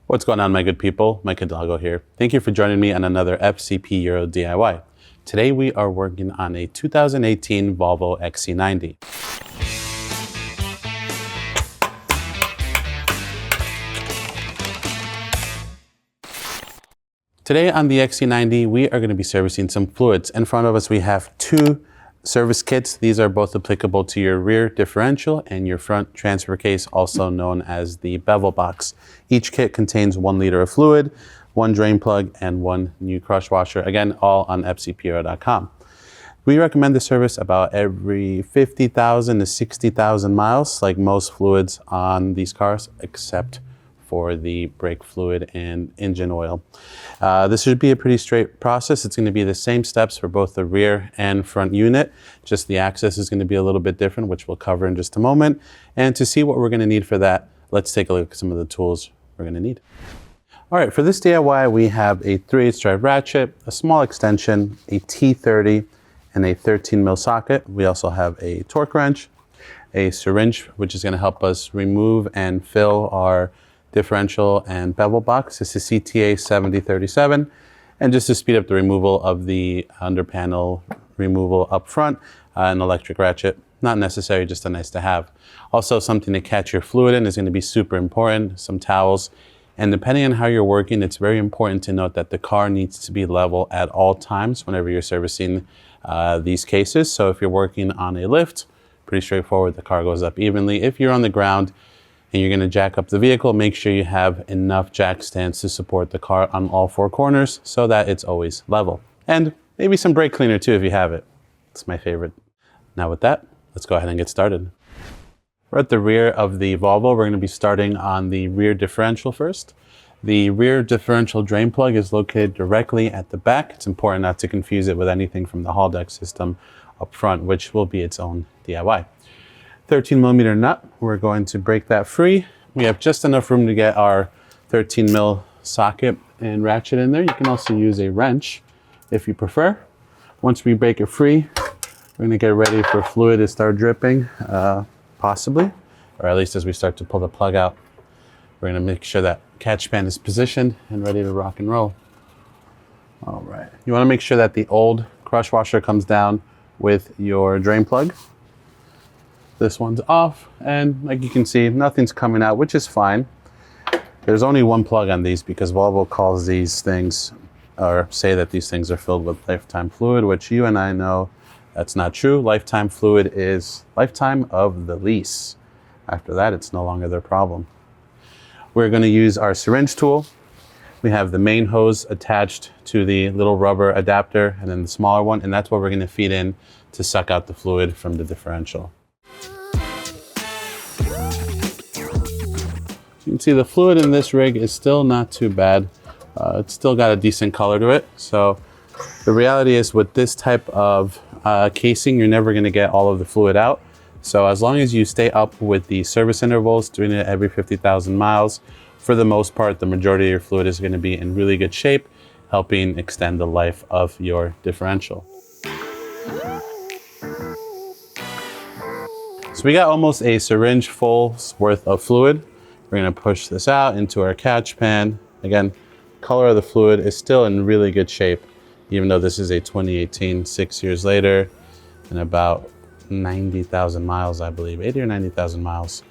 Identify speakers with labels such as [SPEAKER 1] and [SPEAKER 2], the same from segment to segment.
[SPEAKER 1] What's going on, my good people? Mike Hidalgo here. Thank you for joining me on another FCP Euro DIY. Today we are working on a 2018 Volvo XC90. Today on the XC90, we are going to be servicing some fluids. In front of us, we have two service kits. These are both applicable to your rear differential and your front transfer case, also known as the bevel box. Each kit contains 1 liter of fluid, 1 drain plug, and 1 new crush washer. Again, all on fcpro.com. We recommend the service about every 50,000 to 60,000 miles, like most fluids on these cars, except for the brake fluid and engine oil. This should be a pretty straight process. It's going to be the same steps for both the rear and front unit, just the access is going to be a little bit different, which we'll cover in just a moment. And to see what we're going to need for that, let's take a look at some of the tools we're going to need. All right, for this DIY, we have a 3/8 drive ratchet, a small extension, a T30, and a 13 mil socket. We also have a torque wrench, a syringe, which is going to help us remove and fill our differential and bevel box. This is CTA 7037, and just to speed up the removal of the under panel removal up front, an electric ratchet. Not necessary, just a nice to have. Also, something to catch your fluid in is going to be super important, some towels. And depending on how you're working, it's very important to note that the car needs to be level at all times whenever you're servicing these cases. So if you're working on a lift, pretty straightforward, the car goes up evenly. If you're on the ground and you're going to jack up the vehicle, make sure you have enough jack stands to support the car on all 4 corners so that it's always level. And maybe some brake cleaner too if you have it. It's my favorite. Now with that, let's go ahead and get started. We're at the rear of the Volvo. We're going to be starting on the rear differential first. The rear differential drain plug is located directly at the back. It's important not to confuse it with anything from the hall deck system up front, which will be its own DIY. 13 millimeter nut, we're going to break that free. We have just enough room to get our 13 mil socket and ratchet in there. You can also use a wrench if you prefer. Once we break it free, we're going to get ready for fluid to start dripping, possibly, or at least as we start to pull the plug out. We're going to make sure that catch pan is positioned and ready to rock and roll. All right, you want to make sure that the old crush washer comes down with your drain plug. This one's off, and like you can see, nothing's coming out, which is fine. There's only 1 plug on these because Volvo calls these things, or say that these things are filled with lifetime fluid, which you and I know that's not true. Lifetime fluid is lifetime of the lease. After that, it's no longer their problem. We're going to use our syringe tool. We have the main hose attached to the little rubber adapter, and then the smaller one, and that's what we're going to feed in to suck out the fluid from the differential. You can see the fluid in this rig is still not too bad. It's still got a decent color to it. So the reality is with this type of casing, you're never going to get all of the fluid out. So as long as you stay up with the service intervals, doing it every 50,000 miles, for the most part, the majority of your fluid is going to be in really good shape, helping extend the life of your differential. So we got almost a syringe full's worth of fluid. We're going to push this out into our catch pan. Again, color of the fluid is still in really good shape, even though this is a 2018, 6 years later, and about 90,000 miles, I believe, 80 or 90,000 miles.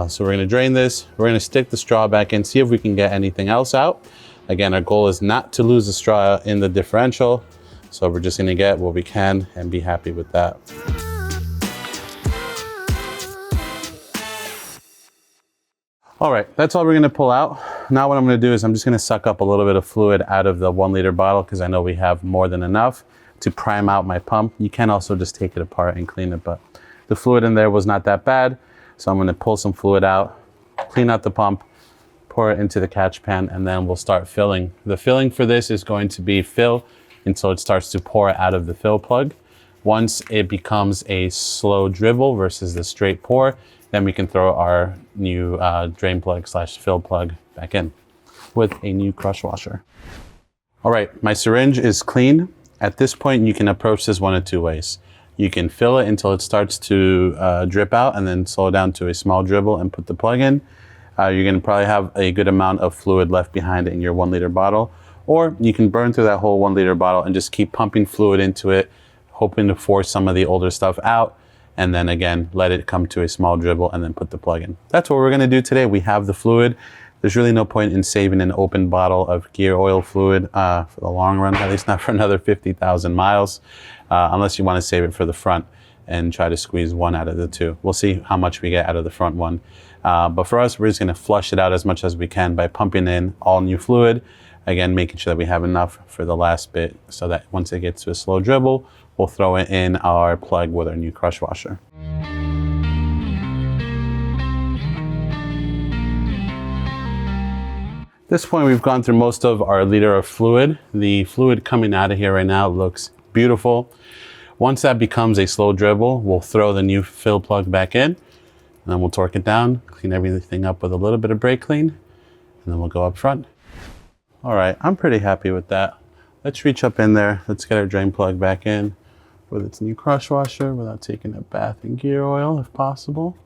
[SPEAKER 1] So we're going to drain this. We're going to stick the straw back in, see if we can get anything else out. Again, our goal is not to lose the straw in the differential. So we're just going to get what we can and be happy with that. All right, that's all we're going to pull out. Now what I'm going to do is I'm just going to suck up a little bit of fluid out of the 1 liter bottle because I know we have more than enough to prime out my pump. You can also just take it apart and clean it, but the fluid in there was not that bad. So I'm going to pull some fluid out, clean out the pump, pour it into the catch pan, and then we'll start filling. The filling for this is going to be fill until it starts to pour out of the fill plug. Once it becomes a slow dribble versus the straight pour, then we can throw our new drain plug / fill plug back in with a new crush washer. All right, my syringe is clean. At this point, you can approach this one of 2 ways. You can fill it until it starts to drip out and then slow down to a small dribble and put the plug in. you're going to probably have a good amount of fluid left behind in your 1 liter bottle. Or you can burn through that whole 1 liter bottle and just keep pumping fluid into it, hoping to force some of the older stuff out. And then again, let it come to a small dribble and then put the plug in. That's what we're going to do today. We have the fluid. There's really no point in saving an open bottle of gear oil fluid for the long run, at least not for another 50,000 miles, unless you want to save it for the front and try to squeeze one out of the two. We'll see how much we get out of the front one. But for us, we're just going to flush it out as much as we can by pumping in all new fluid. Again, making sure that we have enough for the last bit so that once it gets to a slow dribble, we'll throw it in our plug with our new crush washer. At this point, we've gone through most of our liter of fluid. The fluid coming out of here right now looks beautiful. Once that becomes a slow dribble, we'll throw the new fill plug back in, and then we'll torque it down, clean everything up with a little bit of brake clean, and then we'll go up front. All right, I'm pretty happy with that. Let's reach up in there. Let's get our drain plug back in with its new crush washer without taking a bath in gear oil if possible.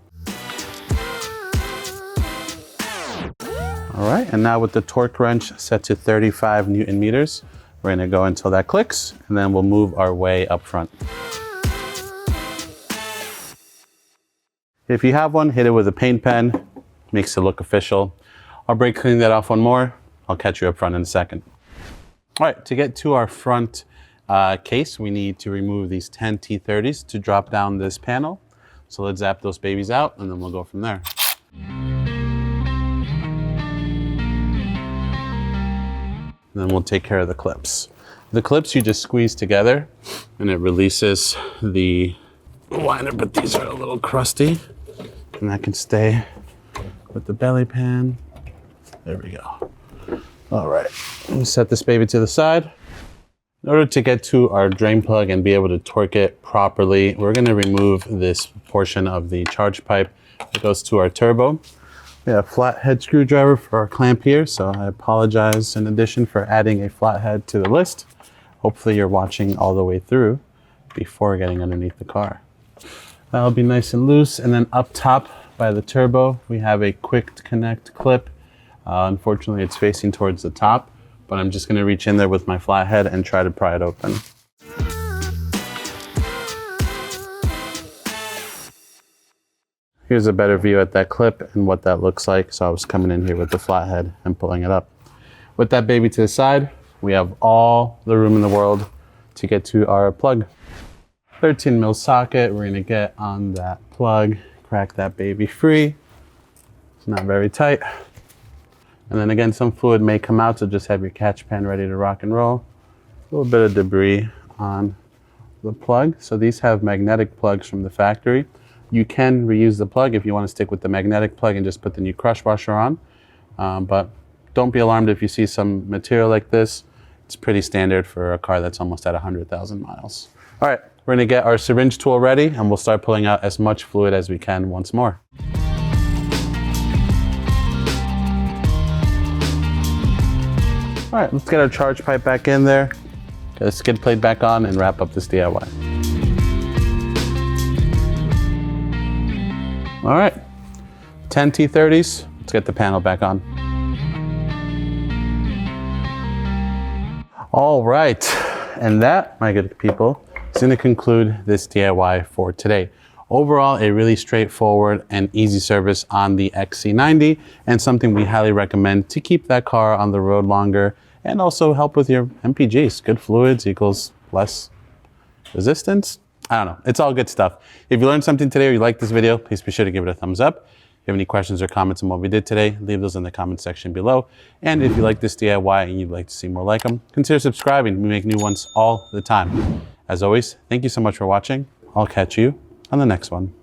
[SPEAKER 1] All right, and now with the torque wrench set to 35 Newton meters, we're gonna go until that clicks, and then we'll move our way up front. If you have one, hit it with a paint pen, makes it look official. I'll brake clean that off one more. I'll catch you up front in a second. All right, to get to our front case, we need to remove these 10 T30s to drop down this panel. So let's zap those babies out, and then we'll go from there. Then we'll take care of the clips. The clips you just squeeze together and it releases the liner, but these are a little crusty and that can stay with the belly pan. There we go. All right, let me set this baby to the side. In order to get to our drain plug and be able to torque it properly, we're gonna remove this portion of the charge pipe that goes to our turbo. We have a flathead screwdriver for our clamp here, so I apologize in addition for adding a flathead to the list. Hopefully you're watching all the way through before getting underneath the car. That'll be nice and loose, and then up top by the turbo, we have a quick connect clip. Unfortunately, it's facing towards the top, but I'm just gonna reach in there with my flathead and try to pry it open. Here's a better view at that clip and what that looks like. So I was coming in here with the flathead and pulling it up. With that baby to the side, we have all the room in the world to get to our plug. 13 mil socket, we're gonna get on that plug, crack that baby free. It's not very tight. And then again, some fluid may come out, so just have your catch pan ready to rock and roll. A little bit of debris on the plug. So these have magnetic plugs from the factory. You can reuse the plug if you want to stick with the magnetic plug and just put the new crush washer on. But don't be alarmed if you see some material like this. It's pretty standard for a car that's almost at 100,000 miles. All right, we're gonna get our syringe tool ready and we'll start pulling out as much fluid as we can once more. All right, let's get our charge pipe back in there, get a skid plate back on, and wrap up this DIY. All right, 10 T30s, let's get the panel back on. All right, and that, my good people, is gonna conclude this DIY for today. Overall, a really straightforward and easy service on the XC90, and something we highly recommend to keep that car on the road longer and also help with your MPGs. Good fluids equals less resistance. I don't know, it's all good stuff. If you learned something today or you liked this video, please be sure to give it a thumbs up. If you have any questions or comments on what we did today, leave those in the comment section below. And if you like this DIY and you'd like to see more like them, consider subscribing. We make new ones all the time. As always, thank you so much for watching. I'll catch you on the next one.